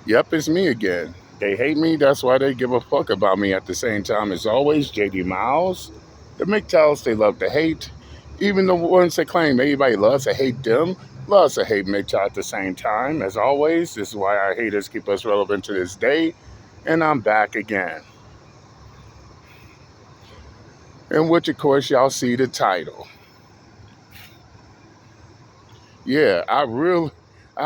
Yep, it's me again. They hate me, that's why they give a fuck about me at the same time. As always, JD Miles. The MGTOWs they love to hate. Even the ones that claim everybody loves to hate them, loves to hate MGTOW at the same time. As always, this is why our haters keep us relevant to this day. And I'm back again. In which, of course, y'all see the title. Yeah, I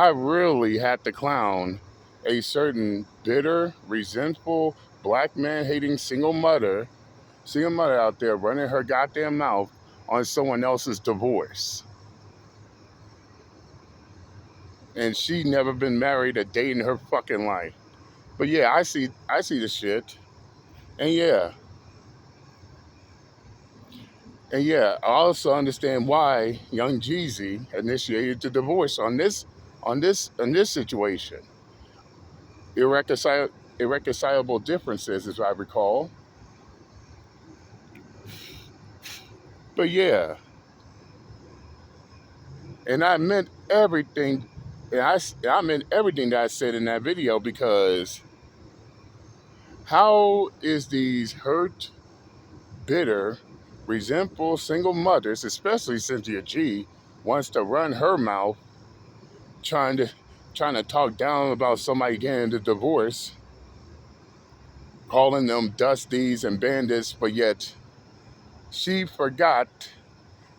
really had to clown a certain bitter, resentful, black man hating single mother out there running her goddamn mouth on someone else's divorce. And she never been married a day in her fucking life. But yeah, I see the shit. And yeah, and yeah, I also understand why young Jeezy initiated the divorce on this situation. Irreconcil- Irreconcilable differences, as I recall. But yeah, and I meant everything. And I meant everything that I said in that video because how is these hurt, bitter, resentful single mothers, especially Cynthia G, wants to run her mouth trying to trying to talk down about somebody getting the divorce, calling them dusties and bandits, but yet she forgot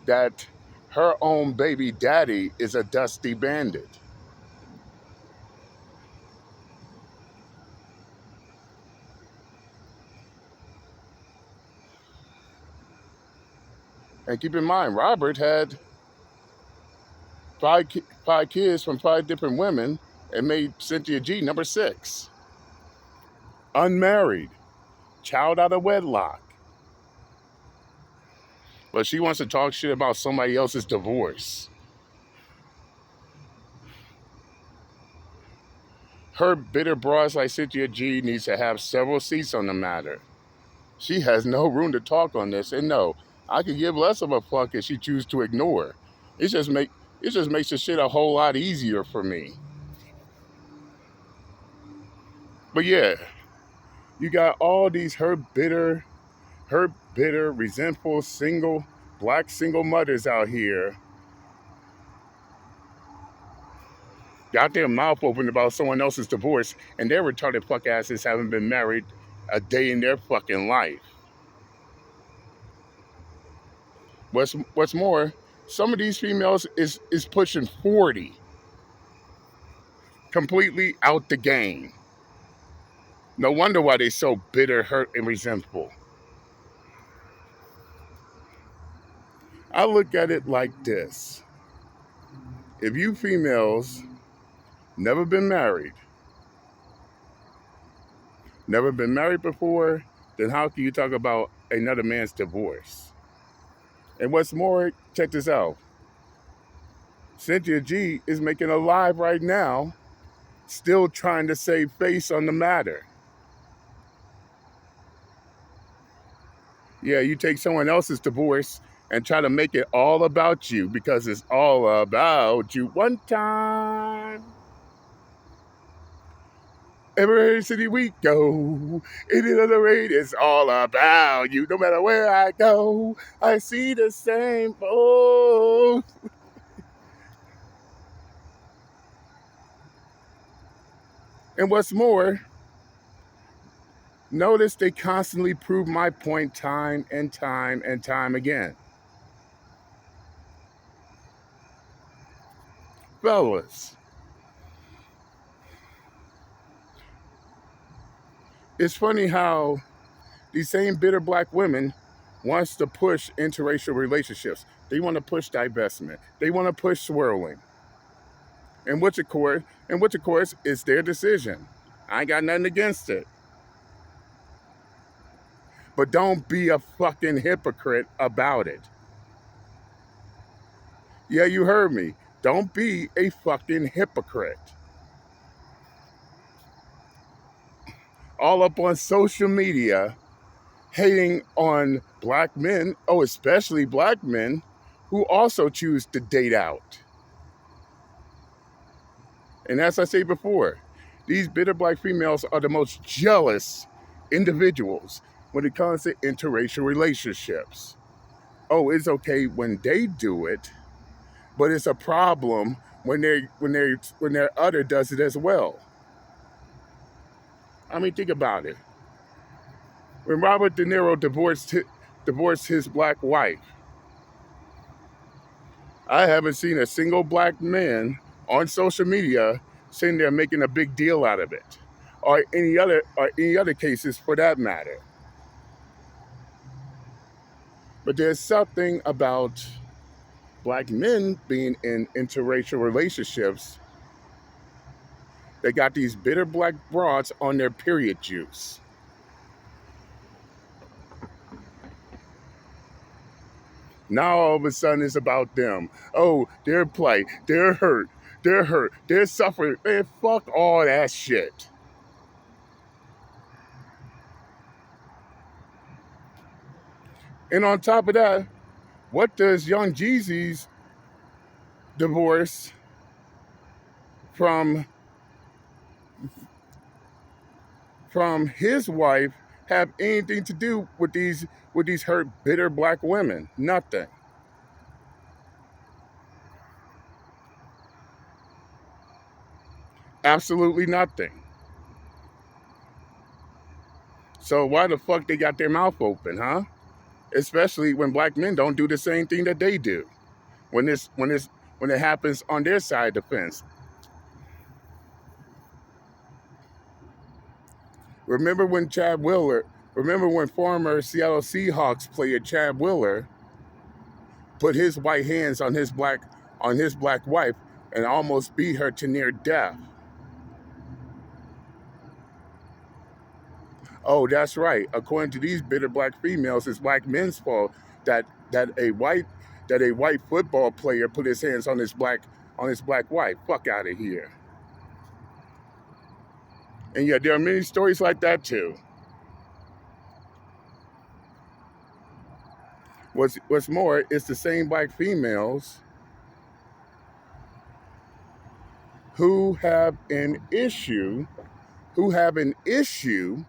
that her own baby daddy is a dusty bandit. And keep in mind, Robert had five kids from five different women and made Cynthia G number six. Unmarried, child out of wedlock. But she wants to talk shit about somebody else's divorce. Her bitter broads like Cynthia G needs to have several seats on the matter. She has no room to talk on this, and no, I could give less of a fuck if she chooses to ignore. It just make it just makes the shit a whole lot easier for me. But yeah, you got all these her bitter, resentful, black single mothers out here got their mouth open about someone else's divorce, and their retarded fuck asses haven't been married a day in their fucking life. What's more, some of these females is pushing 40, completely out the game. No wonder why they so bitter, hurt, and resentful. I look at it like this: if you females never been married, never been married before, then how can you talk about another man's divorce? And what's more, check this out. Cynthia G is making a live right now, still trying to save face on the matter. Yeah, you take someone else's divorce and try to make it all about you because it's all about you. One time, every city we go, in another rate, it's all about you. No matter where I go, I see the same. Oh, and what's more, notice they constantly prove my point time and time and time again. Fellas, it's funny how these same bitter black women wants to push interracial relationships. They want to push divestment. They want to push swirling. And which of course is their decision. I ain't got nothing against it. But don't be a fucking hypocrite about it. Yeah, you heard me. Don't be a fucking hypocrite. All up on social media hating on black men, oh, especially black men who also choose to date out. And as I say before, These bitter black females are the most jealous individuals when it comes to interracial relationships. Oh, it's okay when they do it, but it's a problem when their other does it as well. I mean, think about it. When Robert De Niro divorced his black wife, I haven't seen a single black man on social media sitting there making a big deal out of it, or any other cases for that matter. But there's something about black men being in interracial relationships that got these bitter black broads on their period juice. Now all of a sudden it's about them. Oh, they're plight, they're hurt, they're suffering. Man, fuck all that shit. And on top of that, what does young Jeezy's divorce from his wife have anything to do with these hurt, bitter black women? Nothing. Absolutely nothing. So why the fuck they got their mouth open, huh? Especially when black men don't do the same thing that they do. When it happens on their side of the fence. Remember when Chad Wheeler, remember when former Seattle Seahawks player Chad Wheeler put his white hands on his black wife and almost beat her to near death. Oh, that's right. According to these bitter black females, it's black men's fault that that a white that a white football player put his hands on his black wife. Fuck out of here. And yeah, there are many stories like that too. What's more, it's the same black females who have an issue who have an issue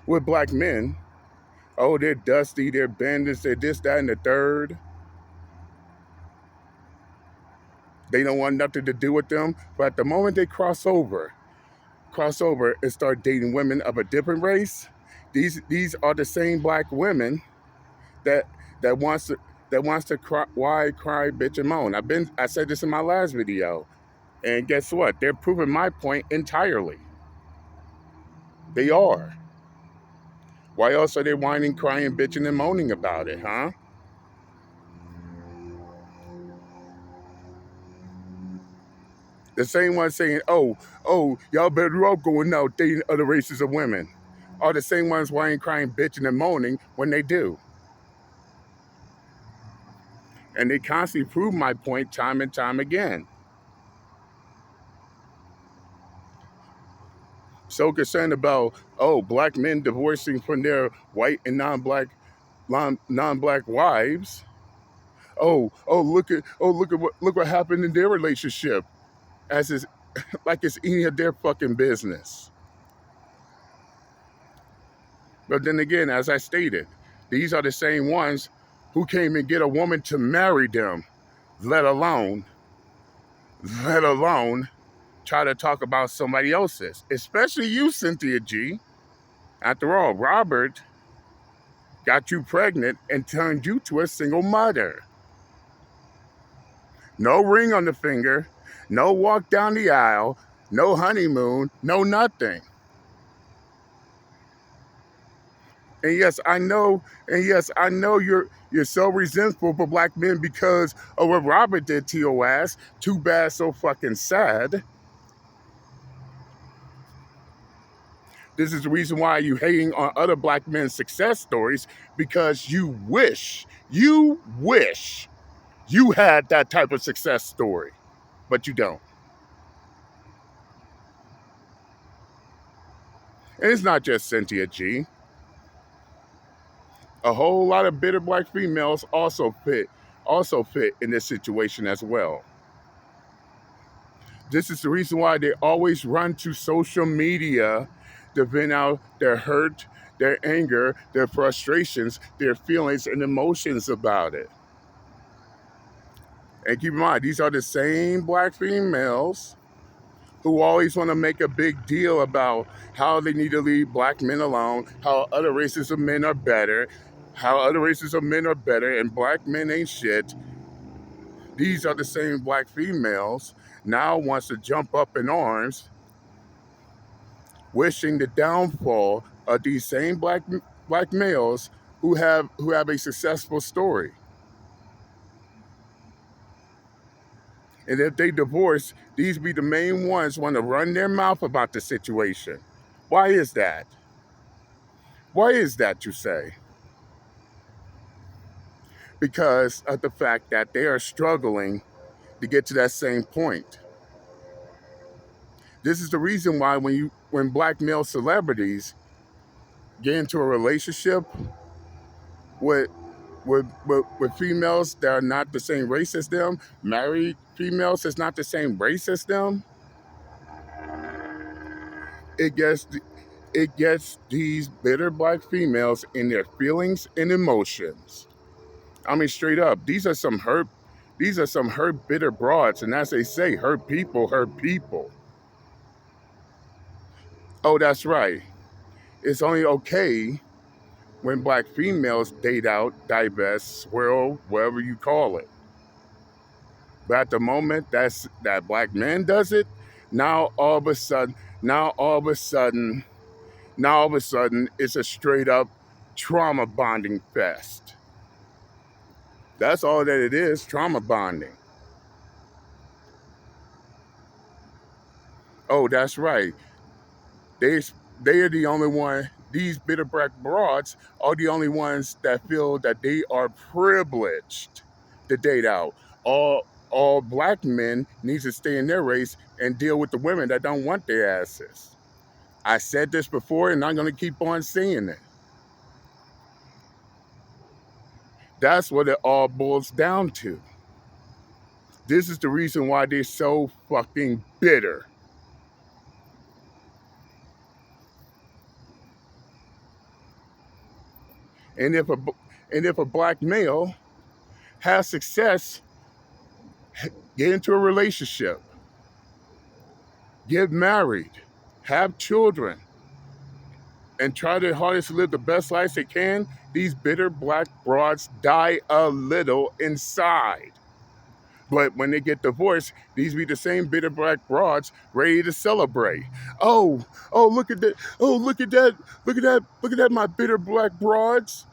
with black men. Oh, they're dusty, they're bandits, they're this, that, and the third. They don't want nothing to do with them. But at the moment they cross over and start dating women of a different race, these are the same black women that that wants to cry, bitch, and moan. I said this in my last video, and guess what? They're proving my point entirely. They are. Why else are they whining, crying, bitching, and moaning about it, huh? The same ones saying, oh, y'all better off going out dating other races of women, are the same ones whining, crying, bitching, and moaning when they do. And they constantly prove my point time and time again. So concerned about, oh, black men divorcing from their white and non-black wives. Look what happened in their relationship, as is like it's any of their fucking business. But then again, as I stated, these are the same ones who came and get a woman to marry them, let alone, let alone try to talk about somebody else's, especially you, Cynthia G. After all, Robert got you pregnant and turned you to a single mother. No ring on the finger, no walk down the aisle, no honeymoon, no nothing. And yes, I know, you're so resentful for black men because of what Robert did to your ass. Too bad, so fucking sad. This is the reason why you hating on other black men's success stories, because you wish you had that type of success story, but you don't. And it's not just Cynthia G. A whole lot of bitter black females also fit in this situation as well. This is the reason why they always run to social media to vent out their hurt, their anger, their frustrations, their feelings and emotions about it. And keep in mind, these are the same black females who always want to make a big deal about how they need to leave black men alone, how other races of men are better, and black men ain't shit. These are the same black females now wants to jump up in arms, wishing the downfall of these same black males who have a successful story. And if they divorce, these be the main ones want to run their mouth about the situation. Why is that? Why is that, you say? Because of the fact that they are struggling to get to that same point. This is the reason why when black male celebrities get into a relationship with with females that are not the same race as them, married females that's not the same race as them, it gets these bitter black females in their feelings and emotions. I mean, straight up, these are some hurt bitter broads, and as they say, hurt people hurt people. Oh, that's right. It's only okay when black females date out, divest, swirl, whatever you call it. But at the moment that black man does it, now all of a sudden, now all of a sudden, now all of a sudden, it's a straight up trauma bonding fest. That's all that it is, trauma bonding. Oh, that's right. They they are the only one. These bitter black broads are the only ones that feel that they are privileged to date out. All black men need to stay in their race and deal with the women that don't want their asses. I said this before, and I'm going to keep on saying it. That's what it all boils down to. This is the reason why they're so fucking bitter. And if a black male has success, get into a relationship, get married, have children, and try their hardest to live the best lives they can, these bitter black broads die a little inside. But when they get divorced, these be the same bitter black broads ready to celebrate. Oh, look at that. Oh, look at that, my bitter black broads.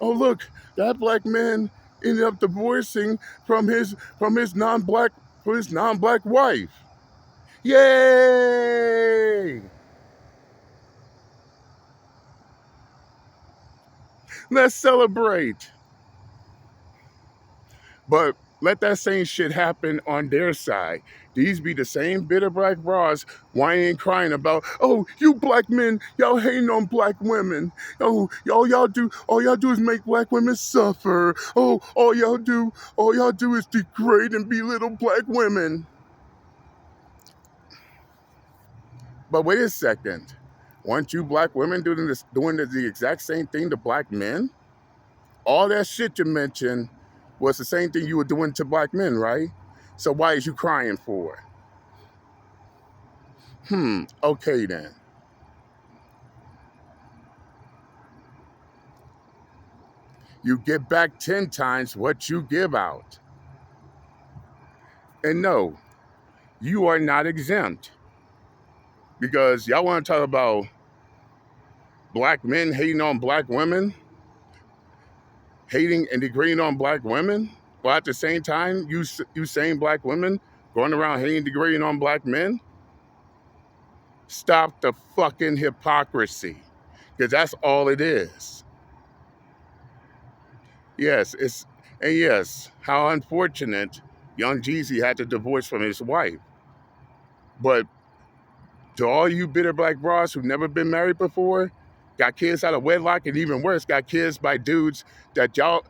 Oh, look, that black man ended up divorcing from his non-black wife. Yay! Let's celebrate. But let that same shit happen on their side. These be the same bitter black bras whining and crying about, oh, you black men, y'all hating on black women. Oh, all y'all do is make black women suffer. Oh, all y'all do is degrade and belittle black women. But wait a second. Weren't you black women doing the exact same thing to black men? All that shit you mentioned was the same thing you were doing to black men, right? So why is you crying for? Okay then. You get back 10 times what you give out. And no, you are not exempt. Because y'all want to talk about black men hating on black women, hating and degrading on black women, while at the same time, you same black women going around hating and degrading on black men? Stop the fucking hypocrisy. Because that's all it is. Yes, how unfortunate young Jeezy had to divorce from his wife. But to all you bitter black bras who've never been married before, Got kids out of wedlock, and even worse, got kids by dudes that y'all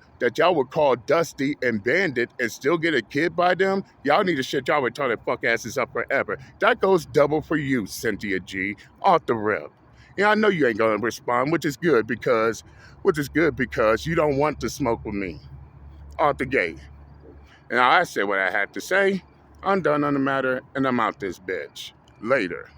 would call dusty and bandit and still get a kid by them. Y'all need to shut y'all retarded fuck asses up forever. That goes double for you, Cynthia G. Off the rip. Yeah, I know you ain't gonna respond, which is good because you don't want to smoke with me. Off the gate. And I said what I had to say. I'm done on the matter, and I'm out this bitch. Later.